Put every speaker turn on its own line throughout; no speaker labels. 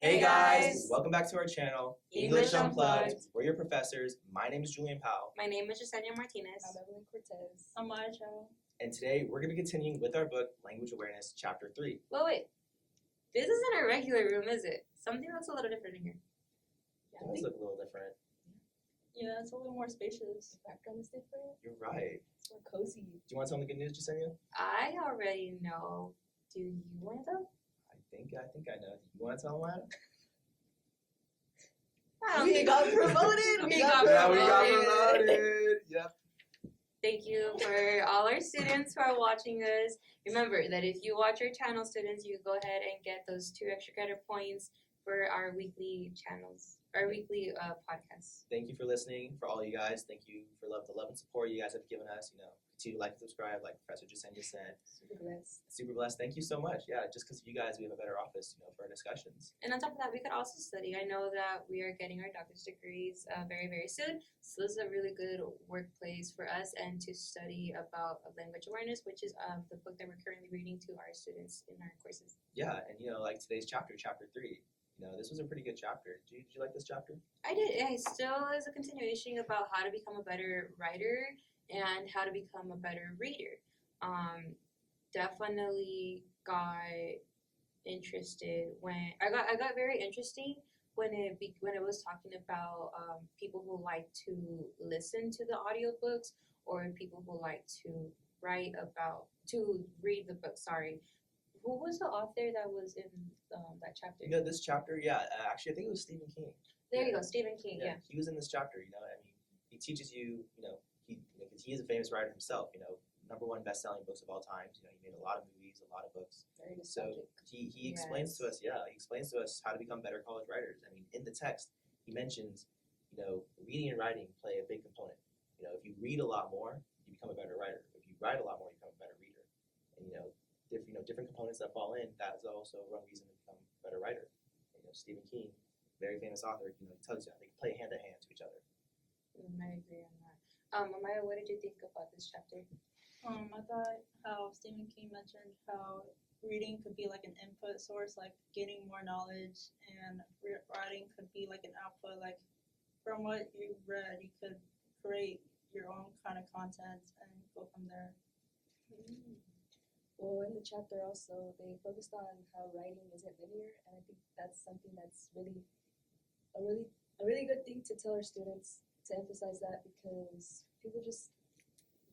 Hey guys! Welcome back to our channel,
English Unplugged.
We're your professors. My name is Julian Powell.
My name is Yesenia Martinez.
I'm Evelyn Cortez.
I'm Marsha.
And today we're going to be continuing with our book, Language Awareness, Chapter 3.
Wait. This isn't a regular room, is it? Something looks a little different in here.
It does look a little different.
Yeah, it's a little more spacious.
The background is different.
You're right.
It's more cozy.
Do you want to tell them the good news, Yesenia?
I already know. Do you want to?
I think I know. Do you want to tell them
We got promoted.
We got promoted.
promoted. Yep.
Thank you for all our students who are watching us. Remember that if you watch our channel, students, you go ahead and get those 2 extra credit points for our weekly channels, our weekly podcasts.
Thank you for listening. For all you guys, thank you for the love and support you guys have given us. Continue to like and subscribe, like Professor Yesenia said. Super blessed. Thank you so much. Yeah, just because of you guys, we have a better office, for our discussions.
And on top of that, we could also study. I know that we are getting our doctor's degrees very, very soon. So this is a really good workplace for us and to study about language awareness, which is the book that we're currently reading to our students in our courses.
Yeah, and like today's chapter 3. This was a pretty good chapter. Did you like this chapter?
I did. It still is a continuation about how to become a better writer and how to become a better reader. Definitely got interested when I got very interesting when it was talking about people who like to listen to the audiobooks or people who like to read the book. Sorry. Who was the author that was in that chapter?
This chapter, actually, I think it was Stephen King.
There you go, Stephen King. Yeah.
He was in this chapter. He teaches you. Because he is a famous writer himself. #1 best-selling books of all time. He made a lot of movies, a lot of books.
Very nostalgic.
So he explains to us. Yeah, he explains to us how to become better college writers. In the text, he mentions, reading and writing play a big component. If you read a lot more, you become a better writer. If you write a lot more, you become a better reader. And different components that fall in. That is also one reason to become a better writer. Stephen King, very famous author. He tells you they can play hand in hand to each other.
I agree on that. Amaya, what did you think about this chapter?
I thought how Stephen King mentioned how reading could be like an input source, like gaining more knowledge, and writing could be like an output. Like from what you read, you could create your own kind of content and go from there.
Well, in the chapter also, they focused on how writing isn't linear, and I think that's something that's a really good thing to tell our students, to emphasize that, because people just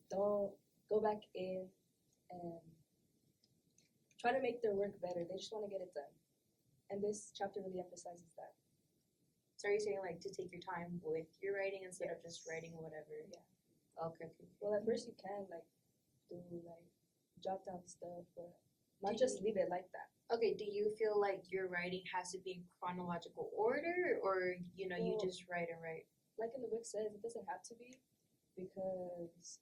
don't go back in and try to make their work better. They just want to get it done. And this chapter really emphasizes that.
So are you saying to take your time with your writing instead of just writing whatever?
Yeah.
Okay.
Well, at first you can do jot down stuff, but not just leave it like that.
Okay, do you feel like your writing has to be in chronological order, or you just write and write?
Like in the book says, it doesn't have to be, because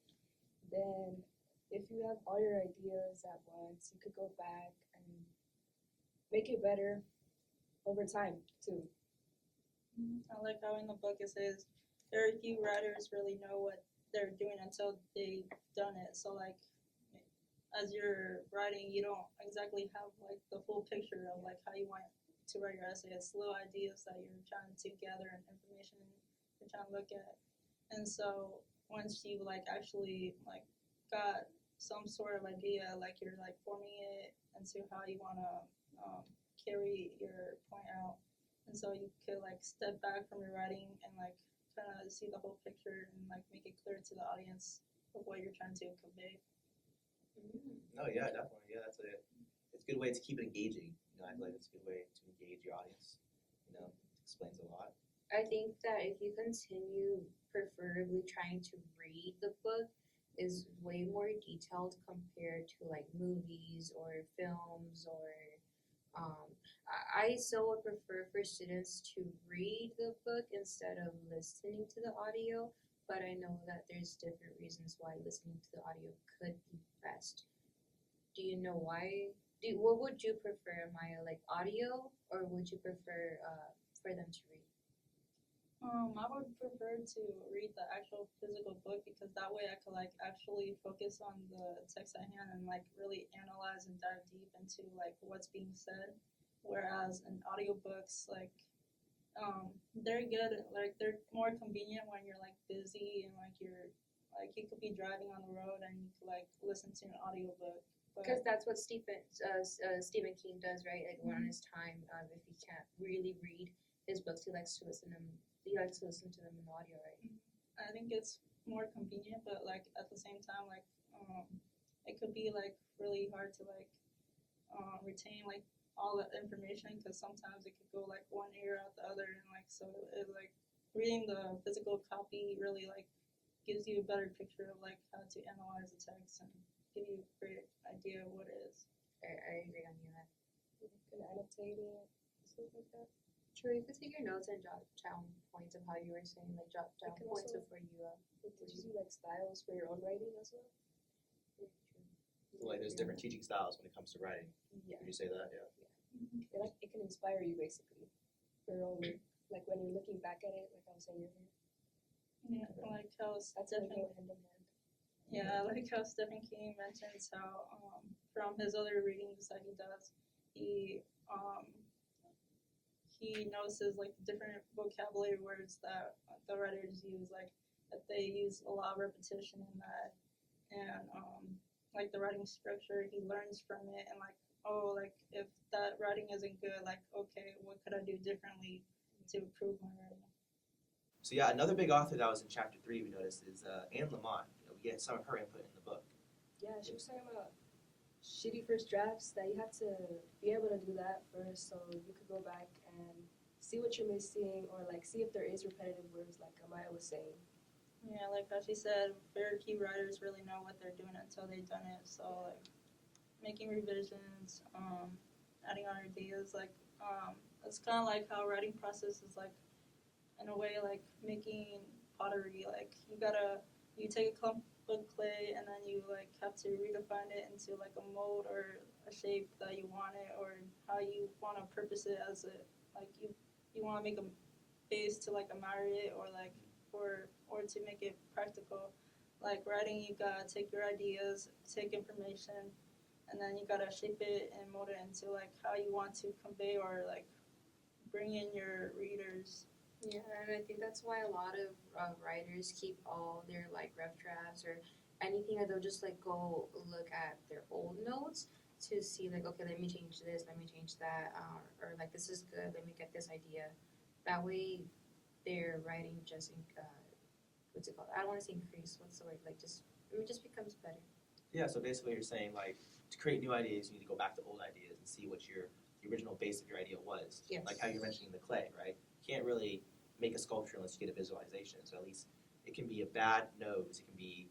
then if you have all your ideas at once, you could go back and make it better over time too.
I like how in the book it says very few writers really know what they're doing until they've done it. So as you're writing, you don't exactly have the full picture of how you want to write your essay. It's little ideas that you're trying to gather and information you're trying to look at. And so once you actually got some sort of idea, you're forming it into how you want to carry your point out. And so you could step back from your writing and kind of see the whole picture and make it clear to the audience of what you're trying to convey.
Oh yeah, definitely. Yeah, it's a good way to keep it engaging. I feel like it's a good way to engage your audience. It explains a lot.
I think that if you continue preferably trying to read the book is way more detailed compared to movies or films or I so would prefer for students to read the book instead of listening to the audio, but I know that there's different reasons why listening to the audio could be best. Do you know why? What would you prefer, Maya, audio, or would you prefer for them to read?
I would prefer to read the actual physical book, because that way I could actually focus on the text at hand and really analyze and dive deep into what's being said. whereas in audiobooks, like they're good, like they're more convenient when you're like busy and like you're like you could be driving on the road and you could like listen to an audiobook.
Because that's what Stephen King does, right? Like when on his time, if he can't really read his books, he likes to listen to them. He likes to listen to them in audio, right?
I think it's more convenient, but like at the same time, like it could be like really hard to like retain like all the information because sometimes it could go like one ear out the other, and like so it like reading the physical copy really like gives you a better picture of like how to analyze the text and give you a great idea of what it is.
I agree on you that.
You can annotate it, stuff like that.
True, you could take your notes and jot down points of how you were saying, like jot down
can
points
also-
of where you.
It teaches you like styles for your own writing as well.
So, like, there's different teaching styles when it comes to writing.
Yeah.
Would you say that? Yeah.
It can inspire you basically for your own work. Like when you're looking back at it, like I was saying earlier.
Yeah, like how
That's how
Stephen
they go hand in hand.
Yeah, like how Stephen King mentions how from his other readings that he does, he notices like different vocabulary words that the writers use, like that they use a lot of repetition in that, and like the writing structure, he learns from it, and like like if that writing isn't good, like okay, what could I do differently to improve my writing?
So yeah, another big author that was in chapter 3 we noticed is Anne Lamott. We get some of her input in the book.
Yeah, she was talking about shitty first drafts, that you have to be able to do that first so you could go back and see what you're missing or like see if there is repetitive words like Amaya was saying.
Yeah, like how she said, very few writers really know what they're doing until they've done it. So like making revisions, adding on ideas, like it's kind of like how writing process is like in a way like making pottery. Like you take a clump of clay and then you like have to redefine it into like a mold or a shape that you want it or how you want to purpose it as a like you want to make a base to like marry it or like or to make it practical. Like writing, you gotta take your ideas, take information, and then you gotta shape it and mold it into like how you want to convey or like bring in your readers.
Yeah, and I think that's why a lot of writers keep all their like rough drafts or anything, and they'll just like go look at their old notes to see like, okay, let me change this, let me change that, or like this is good, let me get this idea. That way, their writing just what's it called? I don't want to say increase. What's the word? Like it just becomes better.
Yeah, so basically you're saying like to create new ideas, you need to go back to old ideas and see what the original base of your idea was.
Yes.
Like how you're mentioning the clay, right? You can't really make a sculpture unless you get a visualization. So at least it can be a bad nose, it can be,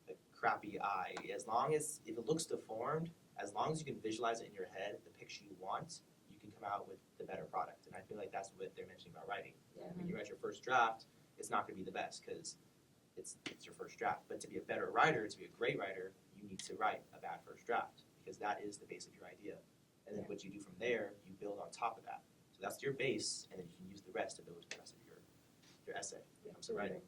a crappy eye. As long as if it looks deformed, as long as you can visualize it in your head, the picture you want, you can come out with the better product. And I feel like that's what they're mentioning about writing.
Yeah.
When you write your first draft, it's not going to be the best because it's your first draft. But to be a better writer, to be a great writer, you need to write a bad first draft because that is the base of your idea. And then what you do from there, you build on top of that. So that's your base, and then you can use the rest to build the rest of your essay when it comes to writing.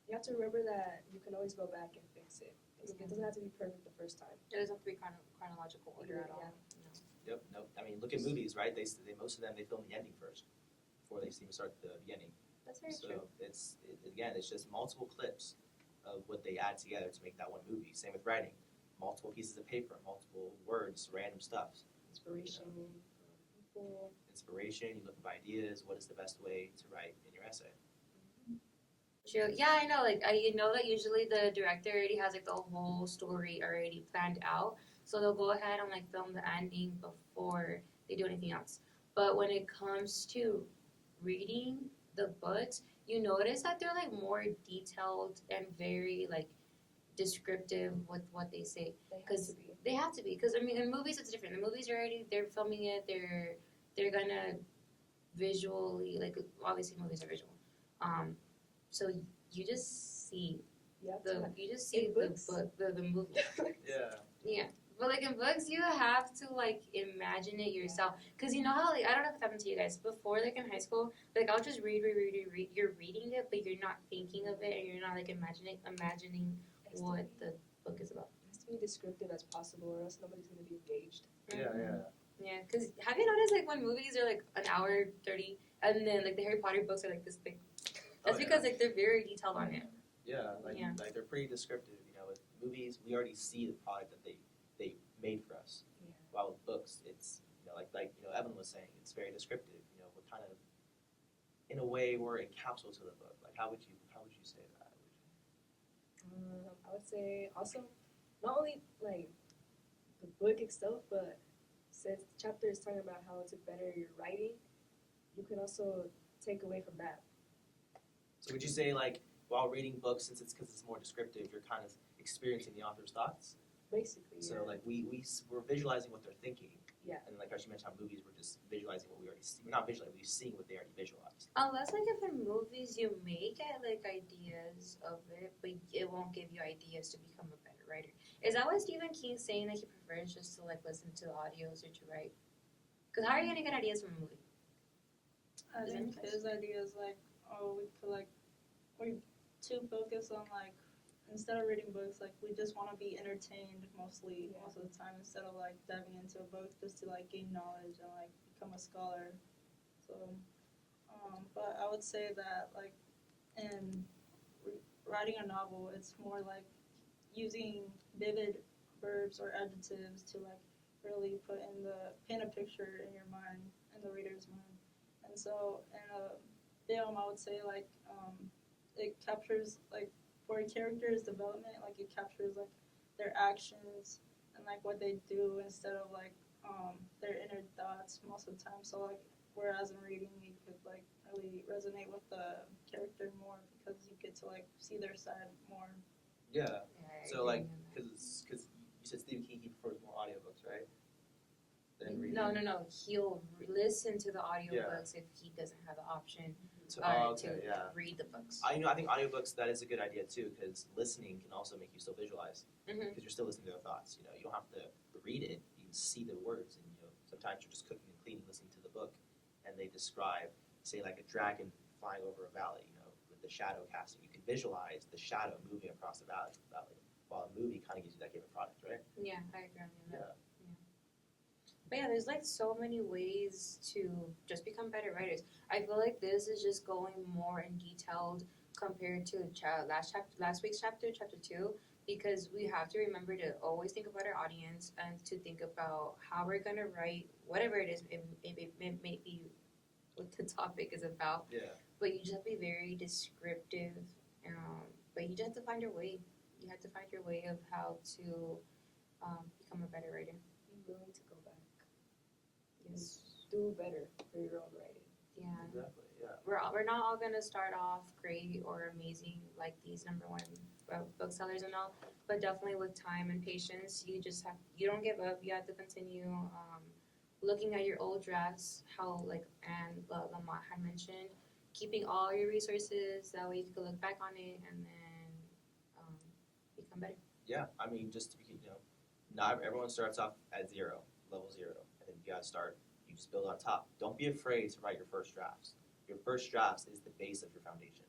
You have to remember that you can always go back and fix it. It doesn't have to be perfect the first time.
It doesn't have to be chronological order at all.
Yep. No. I mean, look at movies, right? They most of them they film the ending first before they even start the beginning.
That's very
So
true.
it's just multiple clips of what they add together to make that one movie. Same with writing, multiple pieces of paper, multiple words, random stuff.
Inspiration from people.
Inspiration. You look up ideas. What is the best way to write in your essay?
True. Yeah, I know. Like, I know that usually the director already has like the whole story already planned out, so they'll go ahead and like film the ending before they do anything else. But when it comes to reading the books, you notice that they're like more detailed and very like descriptive with what they say.
They have
'Cause
to be.
They have to be, because I mean, in movies it's different. The movies are already they're filming it. They're gonna visually like obviously movies are visual. So you just see
You have to.
you just see
In
the
books?
book the movie.
Yeah.
Yeah, but like in books, you have to like imagine it yourself, because you know how like I don't know if it happened to you guys before, like in high school, like I'll just read. You're reading it, but you're not thinking of it, and you're not like imagining what the book is about.
It has to be descriptive as possible, or else nobody's gonna be engaged.
Yeah.
Yeah, because have you noticed like when movies are like an hour 30, and then like the Harry Potter books are like this big? That's because like they're very detailed on it.
Yeah, like
Yeah.
like they're pretty descriptive. You know, with movies, we already see the product that they made for us.
Yeah.
While with books, it's like Evan was saying, it's very descriptive. You know, we're kind of in a way we're a capsule to the book. Like how would you say that?
I would say also not only like the book itself, but since the chapter is talking about how to better your writing, you can also take away from that.
So would you say like while reading books, since it's because it's more descriptive, you're kind of experiencing the author's thoughts?
Basically,
So like we're visualizing what they're thinking.
Yeah.
And like as you mentioned, how movies we're just visualizing what we already see. We're not visualizing, we're seeing what they already visualized.
Unless like if in movies you may get like ideas of it, but it won't give you ideas to become a better writer. Is that what Stephen King's saying that he prefers just to like listen to the audios or to write? Because how are you gonna get ideas from a movie?
I
Does
think
that make
his idea is like, we could like, we're too focused on like, instead of reading books, like we just want to be entertained most of the time instead of like diving into a book just to like gain knowledge and like become a scholar. So, but I would say that like in writing a novel, it's more like using vivid verbs or adjectives to like really paint a picture in your mind, in the reader's mind. And so in a film, I would say like it captures like for a character's development, like it captures like their actions and like what they do instead of like their inner thoughts most of the time. So like whereas in reading you could like really resonate with the character more because you get to like see their side more.
Yeah.
Yeah,
So like because you said Stephen King, he prefers more audiobooks, right? Than reading.
No. He'll listen to the audiobooks if he doesn't have the option to read the books.
I think audiobooks, that is a good idea too, because listening can also make you still visualize, because you're still listening to their thoughts. You know, you don't have to read it; you can see the words, and sometimes you're just cooking and cleaning, listening to the book, and they describe, say, like a dragon flying over a valley. You know, with the shadow casting, you can visualize the shadow moving across the valley. While a movie kind of gives you that given product, right?
Yeah, I agree on that.
Yeah.
But yeah, there's like so many ways to just become better writers. I feel like this is just going more in detailed compared to last week's chapter 2, because we have to remember to always think about our audience and to think about how we're gonna write whatever it is. It may be what the topic is about.
Yeah.
But you just have to be very descriptive. But you just have to find your way. You have to find your way of how to become a better writer.
Be willing to go back.
Yes.
Do better for your own writing.
Yeah.
Exactly. Yeah.
We're not all gonna start off great or amazing like these number one booksellers and all, but definitely with time and patience, you don't give up. You have to continue looking at your old drafts, how like Lamott had mentioned, keeping all your resources. That way you can look back on it and then become better.
Yeah. I mean, just to be, not everyone starts off at level 0, and then you gotta start. You just build on top. Don't be afraid to write your first drafts. Your first drafts is the base of your foundation,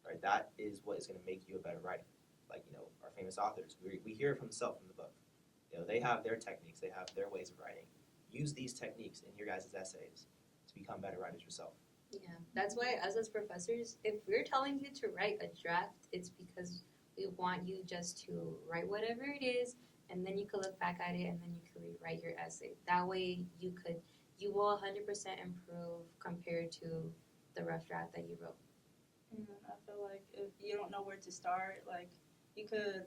right? That is what is going to make you a better writer. Like, our famous authors, we hear it from the book. They have their techniques, they have their ways of writing. Use these techniques in your guys' essays to become better writers yourself.
Yeah, that's why us as professors, if we're telling you to write a draft, it's because we want you just to write whatever it is, and then you can look back at it, and then you can rewrite your essay. That way, you will 100% improve compared to the rough draft that you wrote.
I feel like if you don't know where to start, like you could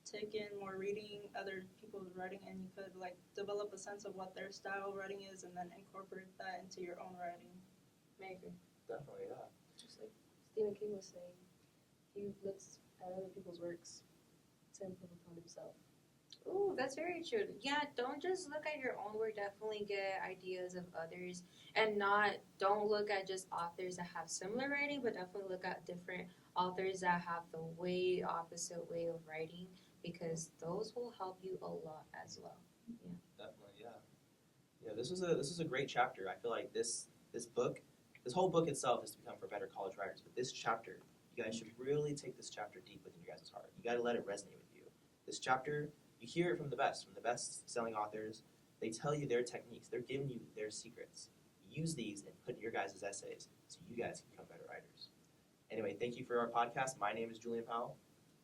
take in more reading other people's writing, and you could like develop a sense of what their style of writing is, and then incorporate that into your own writing.
Maybe.
Definitely, yeah.
Just like Stephen King was saying, he looks at other people's works to improve upon himself.
Ooh, that's very true. Yeah, don't just look at your own work. Definitely get ideas of others, and don't look at just authors that have similar writing, but definitely look at different authors that have the way opposite way of writing, because those will help you a lot as well. Yeah.
Definitely, yeah. Yeah, this is a great chapter. I feel like this whole book itself is to become for better college writers, but this chapter, you guys should really take this chapter deep within your guys' heart. You got to let it resonate with you. This chapter, you hear it from the best selling authors. They tell you their techniques. They're giving you their secrets. Use these and put in your guys' essays so you guys can become better writers. Anyway, thank you for our podcast. My name is Julian Powell.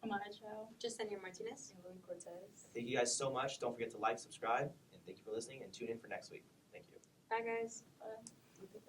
Amaya Chow.
Justenia Martinez.
And Lily Cortez.
Thank you guys so much. Don't forget to like, subscribe, and thank you for listening, and tune in for next week. Thank you.
Bye, guys.
Bye.